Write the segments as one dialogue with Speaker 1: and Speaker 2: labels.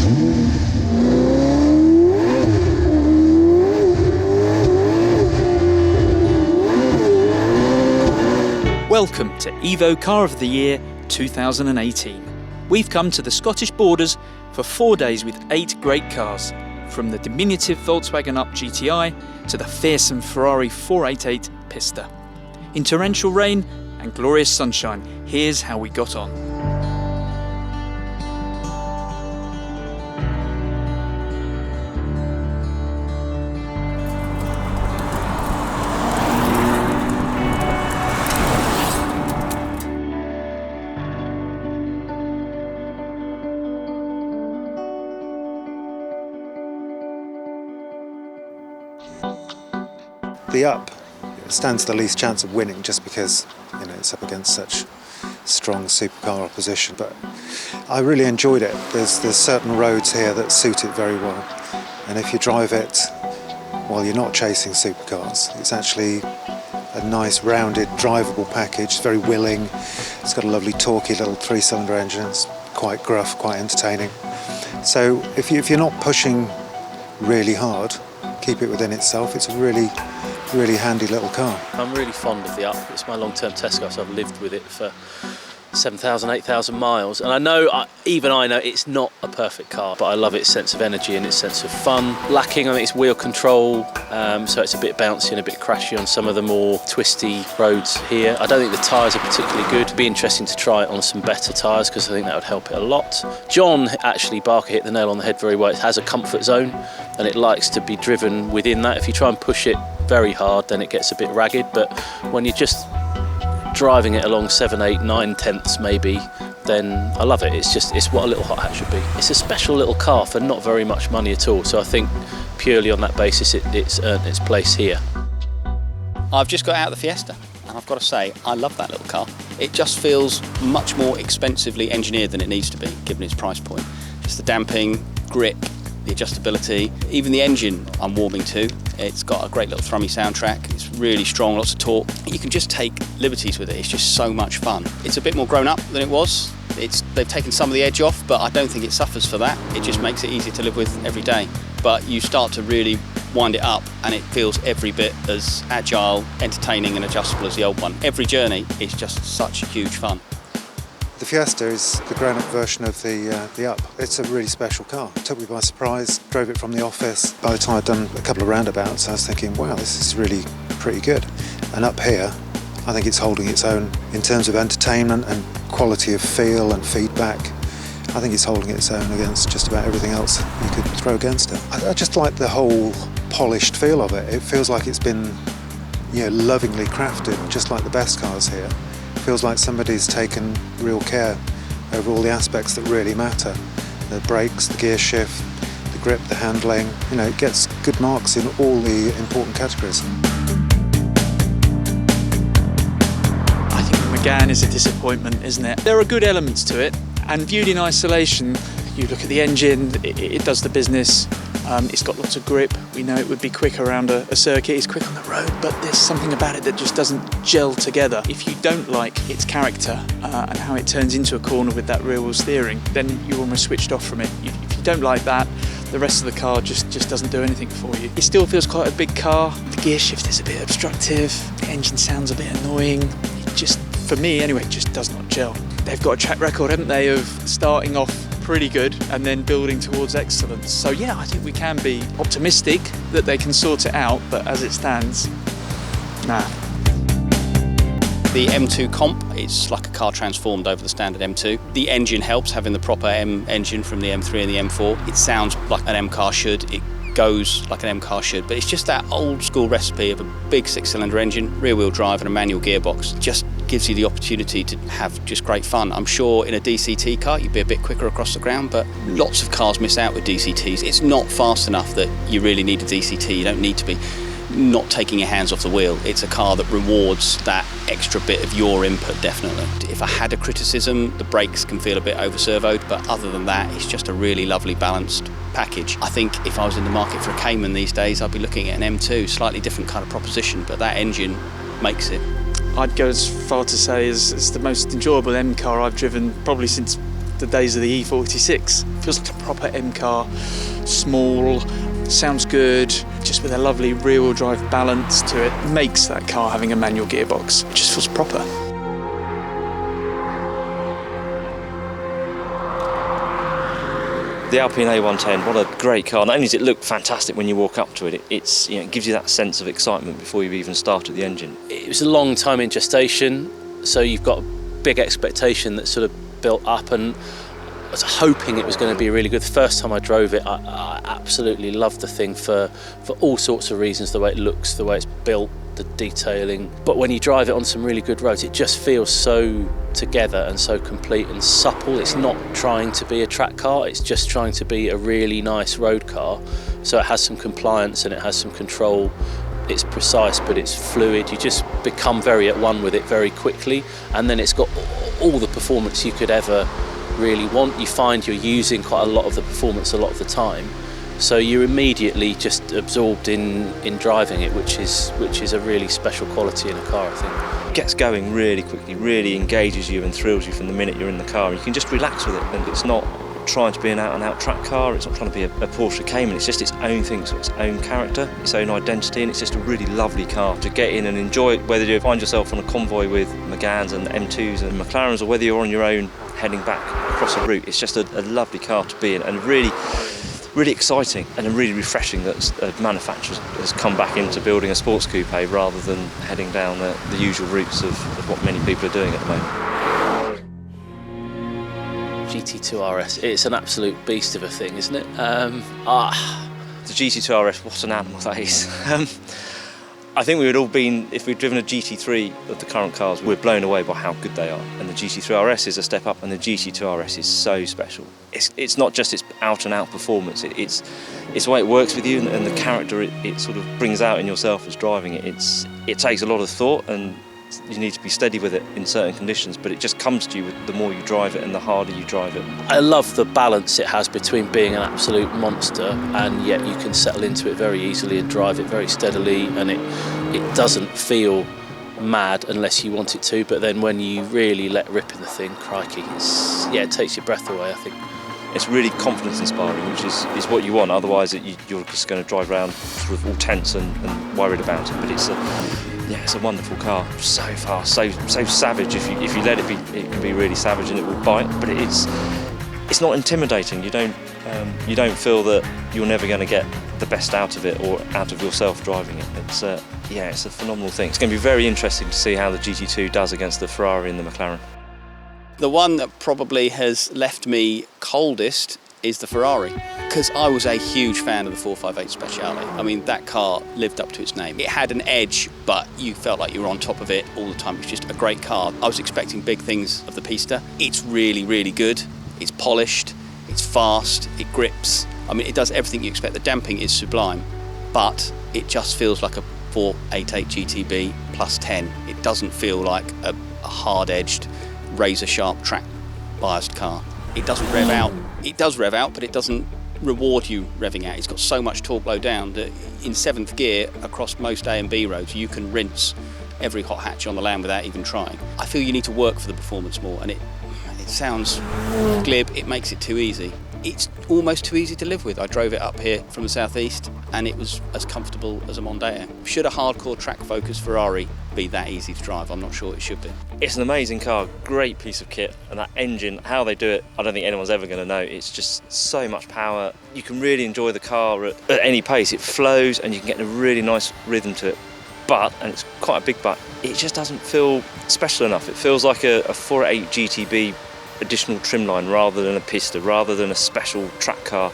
Speaker 1: Welcome to Evo Car of the Year 2018. We've come to the Scottish borders for 4 days with 8 great cars, from the diminutive Volkswagen Up GTi to the fearsome Ferrari 488 Pista. In torrential rain and glorious sunshine, here's how we got on.
Speaker 2: The Up stands the least chance of winning just because it's up against such strong supercar opposition, but I really enjoyed it. There's certain roads here that suit it very well, and if you drive it while you're not chasing supercars, it's actually a nice rounded drivable package. It's very willing, it's got a lovely torquey little 3-cylinder engine, it's quite gruff, quite entertaining. So if you're not pushing really hard, keep it within itself, it's a really handy little car.
Speaker 3: I'm really fond of the Up. It's my long-term test car, so I've lived with it for 7,000, 8,000 miles. And I know it's not a perfect car, but I love its sense of energy and its sense of fun. Lacking, I think, its wheel control, so it's a bit bouncy and a bit crashy on some of the more twisty roads here. I don't think the tyres are particularly good. It'd be interesting to try it on some better tyres because I think that would help it a lot. John, Barker hit the nail on the head very well. It has a comfort zone and it likes to be driven within that. If you try and push it very hard, then it gets a bit ragged, but when you're just driving it along 7, 8, 9 tenths maybe, then I love it. It's what a little hot hat should be. It's a special little car for not very much money at all, so I think purely on that basis it's earned its place here.
Speaker 4: I've just got out of the Fiesta and I've got to say I love that little car. It just feels much more expensively engineered than it needs to be given its price point. Just the damping, grip, the adjustability, even the engine I'm warming to. It's got a great little thrummy soundtrack, it's really strong, lots of torque. You can just take liberties with it, it's just so much fun. It's a bit more grown up than it was. They've taken some of the edge off, but I don't think it suffers for that. It just makes it easier to live with every day. But you start to really wind it up and it feels every bit as agile, entertaining and adjustable as the old one. Every journey is just such huge fun.
Speaker 2: The Fiesta is the grown-up version of the Up. It's a really special car. It took me by surprise, drove it from the office. By the time I'd done a couple of roundabouts, I was thinking, wow, this is really pretty good. And up here, I think it's holding its own in terms of entertainment and quality of feel and feedback. I think it's holding its own against just about everything else you could throw against it. I just like the whole polished feel of it. It feels like it's been lovingly crafted, just like the best cars here. Feels like somebody's taken real care over all the aspects that really matter. The brakes, the gear shift, the grip, the handling. It gets good marks in all the important categories.
Speaker 1: I think the Mégane is a disappointment, isn't it? There are good elements to it, and viewed in isolation, you look at the engine, it does the business. It's got lots of grip. We know it would be quick around a circuit. It's quick on the road, but there's something about it that just doesn't gel together. If you don't like its character and how it turns into a corner with that rear wheel steering, then you're almost switched off from it. If you don't like that, the rest of the car just doesn't do anything for you. It still feels quite a big car. The gear shift is a bit obstructive. The engine sounds a bit annoying. It just, for me anyway, it just does not gel. They've got a track record, haven't they, of starting off pretty good and then building towards excellence. So yeah, I think we can be optimistic that they can sort it out, but as it stands, nah.
Speaker 4: The M2 Comp, it's like a car transformed over the standard M2. The engine helps, having the proper M engine from the M3 and the M4. It sounds like an M car should, it goes like an M car should, but it's just that old school recipe of a big 6-cylinder engine, rear wheel drive and a manual gearbox. Just gives you the opportunity to have just great fun. I'm sure in a DCT car you'd be a bit quicker across the ground, but lots of cars miss out with DCTs. It's not fast enough that you really need a DCT. You don't need to be not taking your hands off the wheel. It's a car that rewards that extra bit of your input, definitely. If I had a criticism, the brakes can feel a bit over-servoed, but other than that, it's just a really lovely balanced package. I think if I was in the market for a Cayman these days, I'd be looking at an M2, slightly different kind of proposition, but that engine makes it.
Speaker 1: I'd go as far to say it's the most enjoyable M car I've driven probably since the days of the E46. Feels like a proper M car, small, sounds good, just with a lovely rear-wheel drive balance to it. Makes that car having a manual gearbox. It just feels proper.
Speaker 5: The Alpine A110, what a great car. Not only does it look fantastic when you walk up to it, it gives you that sense of excitement before you've even started the engine.
Speaker 3: It was a long time in gestation, so you've got a big expectation that's sort of built up, and I was hoping it was going to be really good. The first time I drove it, I absolutely loved the thing for all sorts of reasons, the way it looks, the way it's built, the detailing. But when you drive it on some really good roads, it just feels so together and so complete and supple. It's not trying to be a track car, it's just trying to be a really nice road car. So it has some compliance and it has some control. It's precise, but it's fluid. You just become very at one with it very quickly, and then it's got all the performance you could ever really want. You find you're using quite a lot of the performance a lot of the time, so you're immediately just absorbed in driving it, which is a really special quality in a car, I think.
Speaker 5: It gets going really quickly, really engages you and thrills you from the minute you're in the car. You can just relax with it, and it's not trying to be an out-and-out track car, it's not trying to be a Porsche Cayman, it's just its own thing, it's got its own character, its own identity, and it's just a really lovely car to get in and enjoy it, whether you find yourself on a convoy with Méganes and M2s and McLarens, or whether you're on your own heading back across a route. It's just a lovely car to be in, and really exciting and really refreshing that a manufacturer has come back into building a sports coupe rather than heading down the usual routes of what many people are doing at the moment.
Speaker 3: Gt2 RS, it's an absolute beast of a thing, isn't it?
Speaker 5: The Gt2 RS, what an animal that is. I think we would all been, if we'd driven a GT3 of the current cars, we're blown away by how good they are. And the Gt3 RS is a step up, and the Gt2 RS is so special. It's not just its out-and-out performance, it's the way it works with you and the character it sort of brings out in yourself as driving it. It takes a lot of thought, and you need to be steady with it in certain conditions, but it just comes to you the more you drive it and the harder you drive it.
Speaker 3: I love the balance it has between being an absolute monster and yet you can settle into it very easily and drive it very steadily, and it doesn't feel mad unless you want it to, but then when you really let rip in the thing, crikey, it takes your breath away, I think.
Speaker 5: It's really confidence inspiring, which is what you want, otherwise you're just going to drive around sort of all tense and worried about it, but it's a wonderful car, so fast, so savage. If you let it be, it can be really savage and it will bite. But it's not intimidating. You don't feel that you're never going to get the best out of it or out of yourself driving it. It's a phenomenal thing. It's going to be very interesting to see how the GT2 does against the Ferrari and the McLaren.
Speaker 4: The one that probably has left me coldest is the Ferrari, because I was a huge fan of the 458 Speciale. I mean, that car lived up to its name. It had an edge, but you felt like you were on top of it all the time. It was just a great car. I was expecting big things of the Pista. It's really, really good. It's polished, it's fast, it grips. I mean, it does everything you expect. The damping is sublime, but it just feels like a 488 GTB plus 10. It doesn't feel like a hard-edged, razor-sharp track-biased car. It doesn't rev out. It does rev out, but it doesn't reward you revving out. It's got so much torque low down that in 7th gear across most A and B roads you can rinse every hot hatch on the land without even trying. I feel you need to work for the performance more, and it sounds glib, it makes it too easy. It's almost too easy to live with. I drove it up here from the southeast and it was as comfortable as a Mondeo. Should a hardcore track-focused Ferrari be that easy to drive? I'm not sure it should be.
Speaker 5: It's an amazing car, great piece of kit, and that engine, how they do it, I don't think anyone's ever going to know. It's just so much power. You can really enjoy the car at any pace. It flows and you can get a really nice rhythm to it. But, and it's quite a big but, it just doesn't feel special enough. It feels like a 488 GTB additional trimline rather than a Pista, rather than a special track car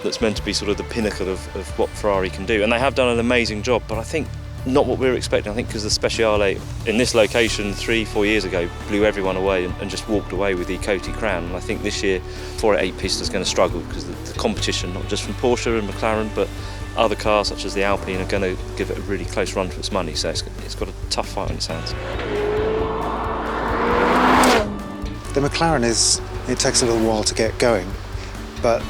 Speaker 5: that's meant to be sort of the pinnacle of what Ferrari can do. And they have done an amazing job, but I think not what we were expecting. I think because the Speciale in this location 3-4 years ago blew everyone away and just walked away with the Gt2 crown. And I think this year 488 Pista is going to struggle because the competition, not just from Porsche and McLaren, but other cars such as the Alpine, are going to give it a really close run for its money. So it's got a tough fight on its hands.
Speaker 2: The McLaren it takes a little while to get going, but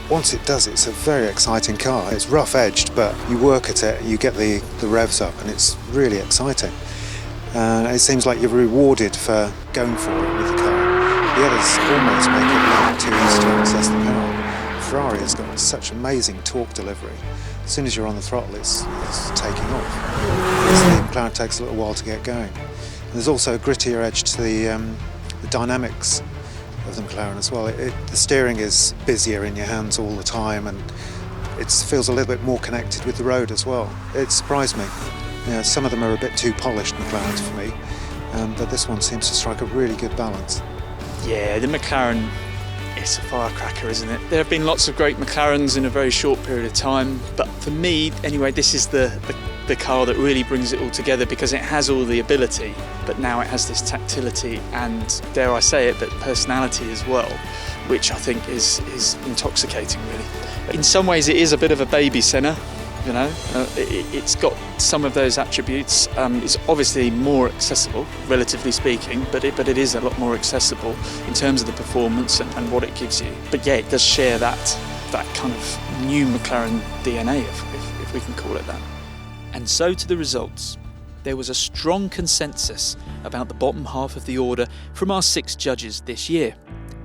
Speaker 2: once it does, it's a very exciting car. It's rough-edged, but you work at it, you get the revs up, and it's really exciting. And it seems like you're rewarded for going for it with the car. The others almost make it look too easy to access the power. Ferrari has got such amazing torque delivery. As soon as you're on the throttle, it's taking off. Whereas the McLaren takes a little while to get going. And there's also a grittier edge to the dynamics of the McLaren as well. The steering is busier in your hands all the time, and it feels a little bit more connected with the road as well. It surprised me. You know, some of them are a bit too polished McLarens for me, but this one seems to strike a really good balance.
Speaker 1: Yeah, the McLaren, it's a firecracker, isn't it? There have been lots of great McLarens in a very short period of time, but for me, anyway, this is the car that really brings it all together, because it has all the ability, but now it has this tactility and, dare I say it, but personality as well, which I think is intoxicating, really. In some ways, it is a bit of a baby Senna. You know, it's got some of those attributes. It's obviously more accessible, relatively speaking, but it is a lot more accessible in terms of the performance and what it gives you. But yeah, it does share that kind of new McLaren DNA, if we can call it that. And so to the results. There was a strong consensus about the bottom half of the order from our 6 judges this year.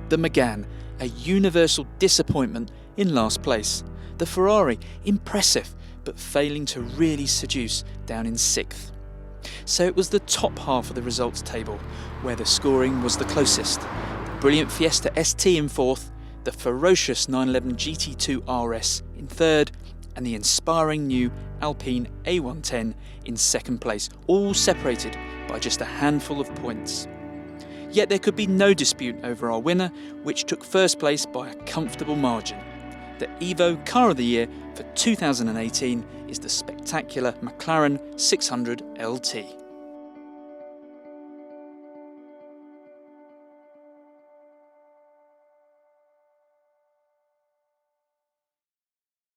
Speaker 1: The Mégane, a universal disappointment in last place. The Ferrari, impressive, but failing to really seduce, down in 6th. So it was the top half of the results table where the scoring was the closest. The brilliant Fiesta ST in 4th, the ferocious 911 Gt2 RS in 3rd, and the inspiring new Alpine A110 in 2nd place, all separated by just a handful of points. Yet there could be no dispute over our winner, which took 1st place by a comfortable margin. The Evo Car of the Year for 2018 is the spectacular McLaren 600 LT.